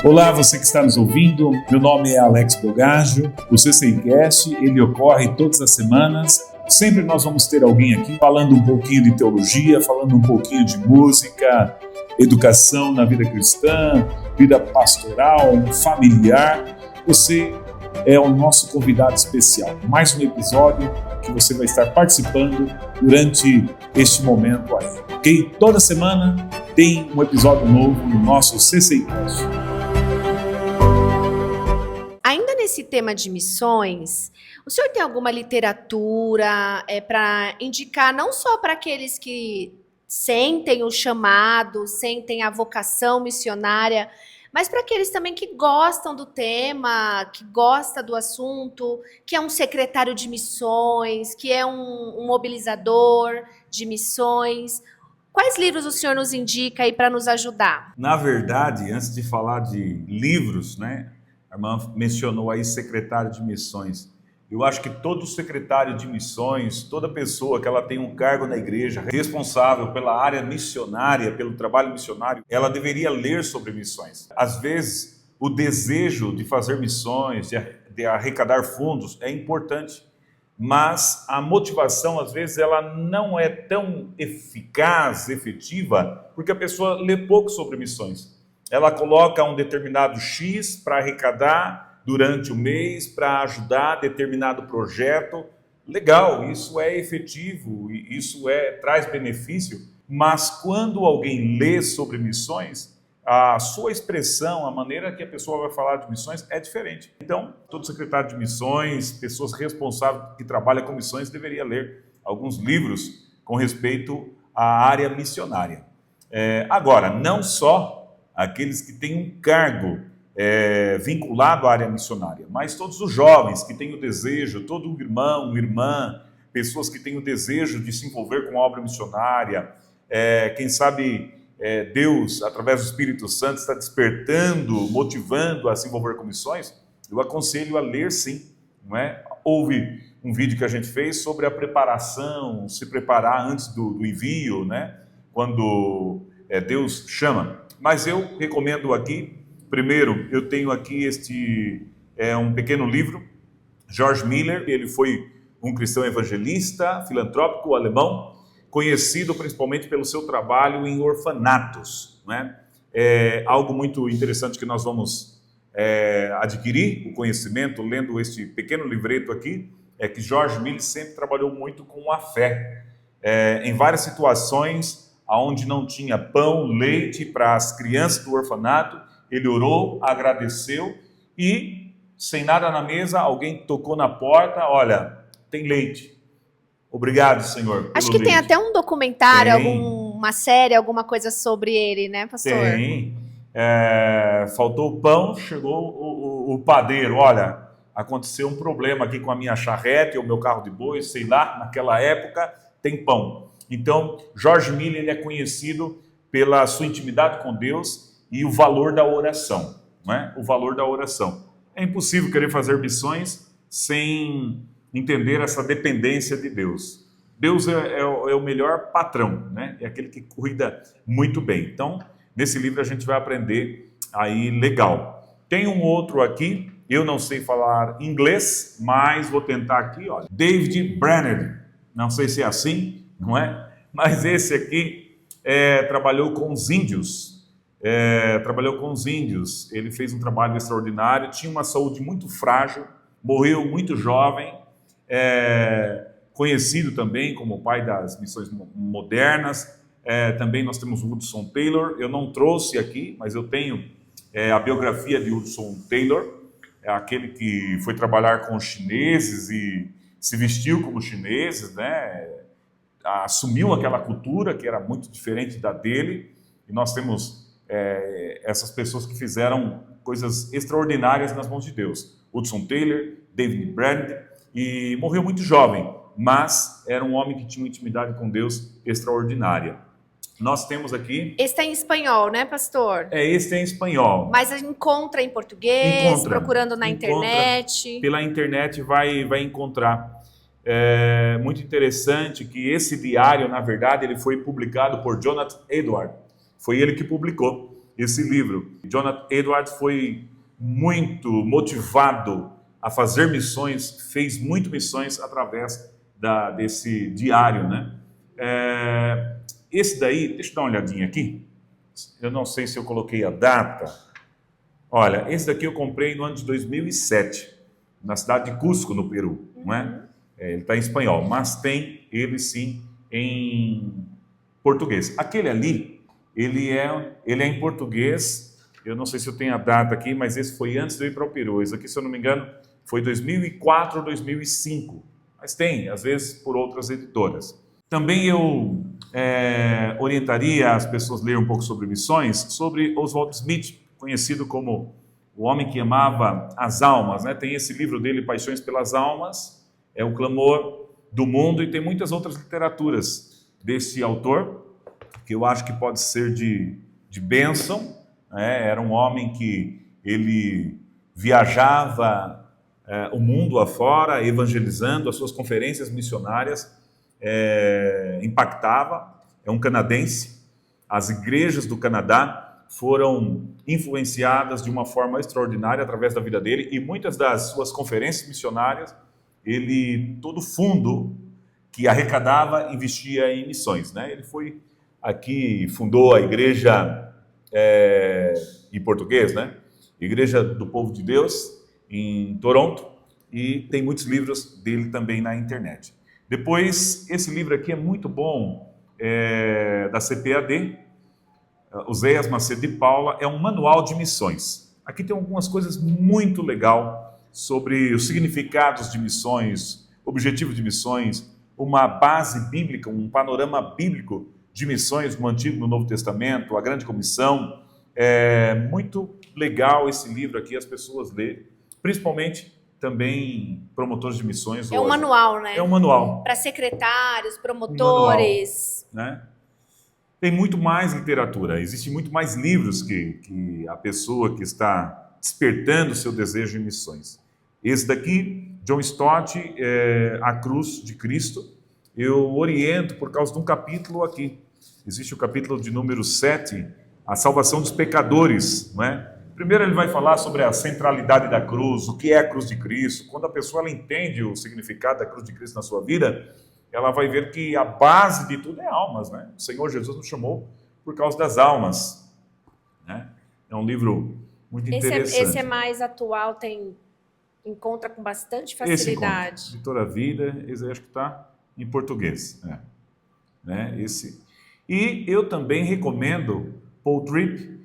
Olá, você que está nos ouvindo, meu nome é Alex Bogaggio, o CCIcast, ele ocorre todas as semanas, sempre nós vamos ter alguém aqui falando um pouquinho de teologia, falando um pouquinho de música, educação na vida cristã, vida pastoral, familiar. Você é o nosso convidado especial, mais um episódio que você vai estar participando durante este momento aí, ok? Toda semana tem um episódio novo no nosso CCIcast. Ainda nesse tema de missões, o senhor tem alguma literatura para indicar não só para aqueles que sentem o chamado, sentem a vocação missionária, mas para aqueles também que gostam do tema, que gosta do assunto, que é um secretário de missões, que é um mobilizador de missões? Quais livros o senhor nos indica aí para nos ajudar? Na verdade, antes de falar de livros, né? A irmã mencionou aí secretário de missões. Eu acho que todo secretário de missões, toda pessoa que ela tem um cargo na igreja, responsável pela área missionária, pelo trabalho missionário, ela deveria ler sobre missões. Às vezes, o desejo de fazer missões, de arrecadar fundos é importante, mas a motivação, às vezes, ela não é tão eficaz, efetiva, porque a pessoa lê pouco sobre missões. Ela coloca um determinado X para arrecadar durante o mês, para ajudar determinado projeto. Legal, isso é efetivo, isso traz benefício, mas quando alguém lê sobre missões, a sua expressão, a maneira que a pessoa vai falar de missões é diferente. Então, todo secretário de missões, pessoas responsáveis que trabalham com missões, deveria ler alguns livros com respeito à área missionária. Agora, não só aqueles que têm um cargo vinculado à área missionária, mas todos os jovens que têm o desejo, todo irmão, irmã, pessoas que têm o desejo de se envolver com a obra missionária, quem sabe Deus, através do Espírito Santo, está despertando, motivando a se envolver com missões, eu aconselho a ler sim, não é? Houve um vídeo que a gente fez sobre a preparação, se preparar antes do envio, né? Quando Deus chama. Mas eu recomendo aqui, primeiro, eu tenho aqui um pequeno livro, George Miller, ele foi um cristão evangelista, filantrópico alemão, conhecido principalmente pelo seu trabalho em orfanatos, né? Algo muito interessante que nós vamos adquirir, o conhecimento, lendo este pequeno livreto aqui, é que George Miller sempre trabalhou muito com a fé. Em várias situações, onde não tinha pão, leite para as crianças do orfanato, ele orou, agradeceu e, sem nada na mesa, alguém tocou na porta, olha, tem leite. Obrigado, Senhor. Acho que tem até um documentário, alguma série, alguma coisa sobre ele, né, pastor? Tem. Faltou o pão, chegou o padeiro. Olha, aconteceu um problema aqui com a minha charrete, ou meu carro de boi, sei lá, naquela época tem pão. Então, George Miller ele é conhecido pela sua intimidade com Deus e o valor da oração, não é? O valor da oração. É impossível querer fazer missões sem entender essa dependência de Deus. Deus é o melhor patrão, né? É aquele que cuida muito bem. Então, nesse livro a gente vai aprender aí legal. Tem um outro aqui, eu não sei falar inglês, mas vou tentar aqui, olha. David Brainerd, não sei se é assim, não é? Mas esse aqui trabalhou com os índios, ele fez um trabalho extraordinário, tinha uma saúde muito frágil, morreu muito jovem, conhecido também como o pai das missões modernas. Também nós temos o Hudson Taylor, eu não trouxe aqui, mas eu tenho a biografia de Hudson Taylor, aquele que foi trabalhar com os chineses e se vestiu como chineses, né? Assumiu aquela cultura que era muito diferente da dele, e nós temos essas pessoas que fizeram coisas extraordinárias nas mãos de Deus. Hudson Taylor, David Brainerd, e morreu muito jovem, mas era um homem que tinha uma intimidade com Deus extraordinária. Nós temos aqui... Esse está em espanhol, né, pastor? Esse é em espanhol. Mas encontra em português, procurando na internet? Pela internet vai encontrar. Muito interessante que esse diário, na verdade, ele foi publicado por Jonathan Edwards. Foi ele que publicou. esse livro. Jonathan Edwards foi muito motivado a fazer missões, fez muito missões através desse diário, né? Esse daí, deixa eu dar uma olhadinha aqui. Eu não sei se eu coloquei a data. Olha, esse daqui eu comprei no ano de 2007, na cidade de Cusco, no Peru, não é? Ele está em espanhol, mas tem ele sim em português. Aquele ali, ele é em português. Eu não sei se eu tenho a data aqui, mas esse foi antes de eu ir para o Peru. Esse aqui, se eu não me engano, foi 2004 ou 2005. Mas tem, às vezes, por outras editoras. Também eu orientaria as pessoas a ler um pouco sobre missões, sobre Oswald Smith, conhecido como o homem que amava as almas, né? Tem esse livro dele, Paixões pelas Almas, é o clamor do mundo, e tem muitas outras literaturas desse autor, que eu acho que pode ser de bênção, né? Era um homem que ele viajava o mundo afora, evangelizando, as suas conferências missionárias impactava. É um canadense. As igrejas do Canadá foram influenciadas de uma forma extraordinária através da vida dele, e muitas das suas conferências missionárias, todo fundo que arrecadava investia em missões, né? Ele foi aqui, fundou a igreja em português, né? Igreja do Povo de Deus, em Toronto, e tem muitos livros dele também na internet. Depois, esse livro aqui é muito bom, da CPAD, Oséias Macedo de Paula, é um manual de missões. Aqui tem algumas coisas muito legais sobre os significados de missões, objetivos de missões, uma base bíblica, um panorama bíblico de missões no Antigo e no Novo Testamento, a Grande Comissão. É muito legal esse livro aqui, as pessoas lerem, principalmente também promotores de missões. É um manual, né? É um manual. Para secretários, promotores. Um manual, né? Tem muito mais literatura, existe muito mais livros que a pessoa que está despertando o seu desejo em missões. Esse daqui, John Stott, A Cruz de Cristo, eu oriento por causa de um capítulo aqui. Existe o capítulo de número 7, a salvação dos pecadores, não é? Primeiro ele vai falar sobre a centralidade da cruz, o que é a cruz de Cristo. Quando a pessoa ela entende o significado da cruz de Cristo na sua vida, ela vai ver que a base de tudo é almas, né? O Senhor Jesus nos chamou por causa das almas, né? É um livro muito interessante. Esse é mais atual, encontra com bastante facilidade. Esse Editora Vida, esse acho que está em português, né? Esse. E eu também recomendo Paul Tripp.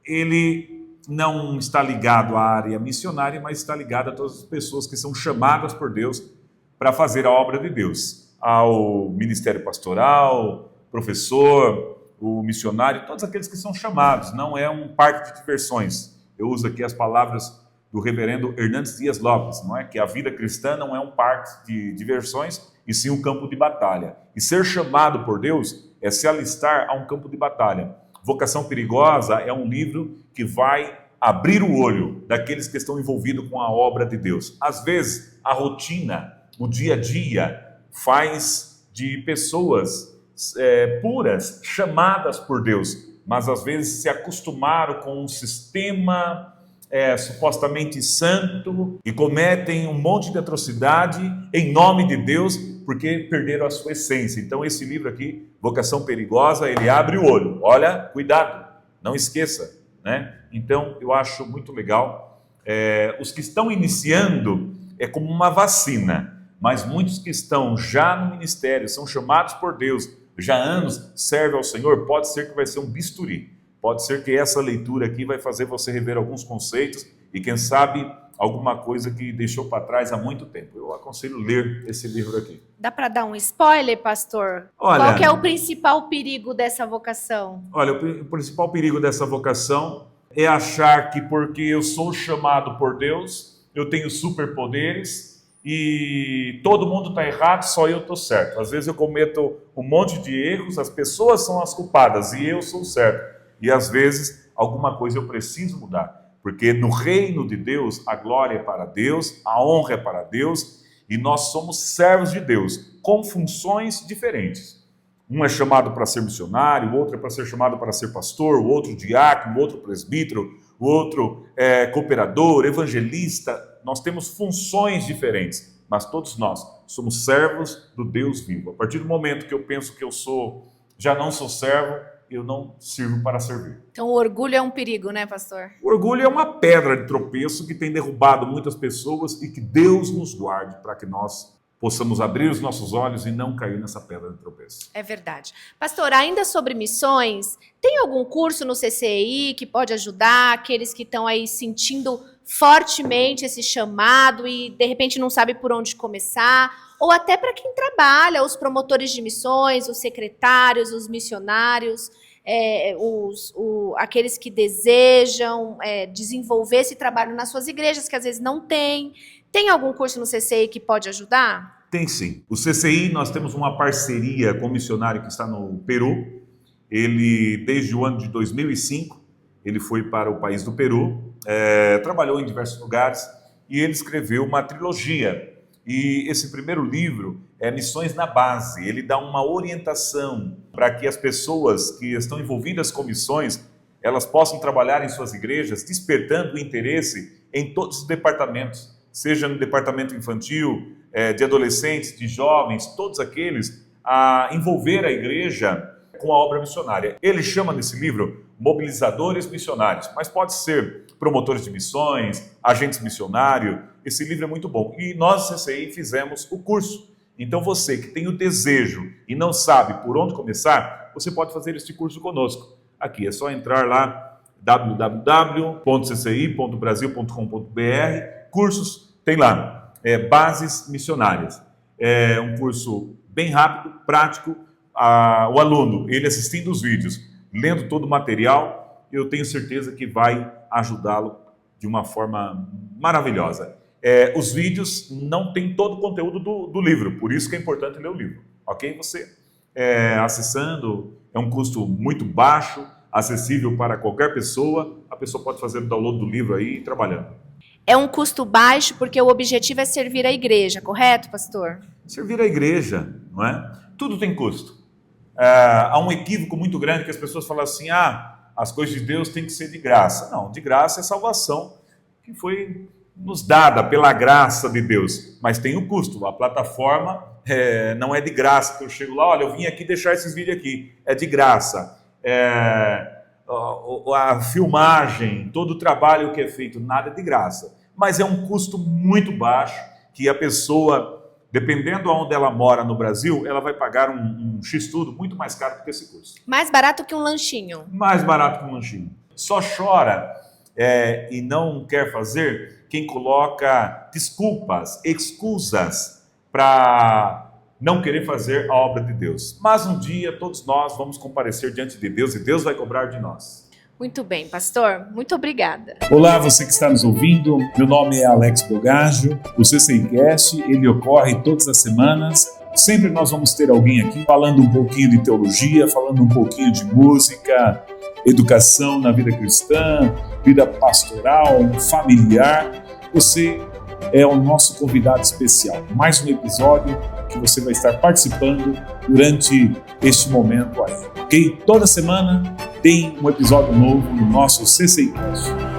Ele não está ligado à área missionária, mas está ligado a todas as pessoas que são chamadas por Deus para fazer a obra de Deus, ao ministério pastoral, professor, o missionário, todos aqueles que são chamados. Não é um parque de diversões. Eu uso aqui as palavras do reverendo Hernandes Dias Lopes, não é? Que a vida cristã não é um parque de diversões, e sim um campo de batalha. E ser chamado por Deus é se alistar a um campo de batalha. Vocação Perigosa é um livro que vai abrir o olho daqueles que estão envolvidos com a obra de Deus. Às vezes, a rotina, o dia a dia, faz de pessoas puras, chamadas por Deus, mas às vezes se acostumaram com um sistema supostamente santo e cometem um monte de atrocidade em nome de Deus, porque perderam a sua essência. Então esse livro aqui, Vocação Perigosa, ele abre o olho. Olha, cuidado, não esqueça, né? Então eu acho muito legal. Os que estão iniciando é como uma vacina, mas muitos que estão já no ministério, são chamados por Deus, já há anos servem ao Senhor, pode ser que vai ser um bisturi. Pode ser que essa leitura aqui vai fazer você rever alguns conceitos e, quem sabe, alguma coisa que deixou para trás há muito tempo. Eu aconselho ler esse livro aqui. Dá para dar um spoiler, pastor? Olha, qual que é o principal perigo dessa vocação? Olha, o principal perigo dessa vocação é achar que porque eu sou chamado por Deus, eu tenho superpoderes e todo mundo está errado, só eu estou certo. Às vezes eu cometo um monte de erros, as pessoas são as culpadas e eu sou certo. E às vezes alguma coisa eu preciso mudar, porque no reino de Deus a glória é para Deus, a honra é para Deus, e nós somos servos de Deus, com funções diferentes. Um é chamado para ser missionário, o outro é para ser chamado para ser pastor, o outro diácono, o outro presbítero, o outro cooperador, evangelista. Nós temos funções diferentes, mas todos nós somos servos do Deus vivo. A partir do momento que eu penso que já não sou servo, eu não sirvo para servir. Então o orgulho é um perigo, né, pastor? O orgulho é uma pedra de tropeço que tem derrubado muitas pessoas e que Deus nos guarde para que nós possamos abrir os nossos olhos e não cair nessa pedra de tropeço. É verdade. Pastor, ainda sobre missões, tem algum curso no CCI que pode ajudar aqueles que estão aí sentindo fortemente esse chamado e de repente não sabe por onde começar? Ou até para quem trabalha, os promotores de missões, os secretários, os missionários, aqueles que desejam desenvolver esse trabalho nas suas igrejas, que às vezes não tem. Tem algum curso no CCI que pode ajudar? Tem sim. O CCI, nós temos uma parceria com um missionário que está no Peru. Ele, desde o ano de 2005, ele foi para o país do Peru, trabalhou em diversos lugares e ele escreveu uma trilogia. E esse primeiro livro é Missões na Base. Ele dá uma orientação para que as pessoas que estão envolvidas com missões, elas possam trabalhar em suas igrejas, despertando o interesse em todos os departamentos, seja no departamento infantil, de adolescentes, de jovens, todos aqueles, a envolver a igreja com a obra missionária. Ele chama nesse livro mobilizadores missionários, mas pode ser promotores de missões, agentes missionários. Esse livro é muito bom. E nós, CCI, fizemos o curso. Então você que tem o desejo e não sabe por onde começar, você pode fazer este curso conosco. Aqui é só entrar lá, www.cci.brasil.com.br, cursos, tem lá, bases missionárias. É um curso bem rápido, prático. O aluno, ele assistindo os vídeos, lendo todo o material, eu tenho certeza que vai ajudá-lo de uma forma maravilhosa. Os vídeos não têm todo o conteúdo do livro, por isso que é importante ler o livro, ok? Você acessando, é um custo muito baixo, acessível para qualquer pessoa, a pessoa pode fazer o download do livro aí e ir trabalhando. É um custo baixo porque o objetivo é servir a igreja, correto, pastor? Servir a igreja, não é? Tudo tem custo. Há um equívoco muito grande que as pessoas falam assim, as coisas de Deus têm que ser de graça. Não, de graça é salvação que foi nos dada pela graça de Deus, mas tem um custo. A plataforma não é de graça, que eu chego lá, olha, eu vim aqui deixar esses vídeos aqui, é de graça. A filmagem, todo o trabalho que é feito, nada é de graça, mas é um custo muito baixo que a pessoa, dependendo de onde ela mora no Brasil, ela vai pagar um X-tudo muito mais caro do que esse curso. Mais barato que um lanchinho. Mais barato que um lanchinho. Só chora e não quer fazer quem coloca desculpas, excusas para não querer fazer a obra de Deus. Mas um dia todos nós vamos comparecer diante de Deus e Deus vai cobrar de nós. Muito bem, pastor. Muito obrigada. Olá, você que está nos ouvindo. Meu nome é Alex Bogaggio. O CCIcast, ele ocorre todas as semanas. Sempre nós vamos ter alguém aqui falando um pouquinho de teologia, falando um pouquinho de música, educação na vida cristã, vida pastoral, familiar. Você é o nosso convidado especial. Mais um episódio que você vai estar participando durante este momento aí, ok? Toda semana tem um episódio novo no nosso CCIcast.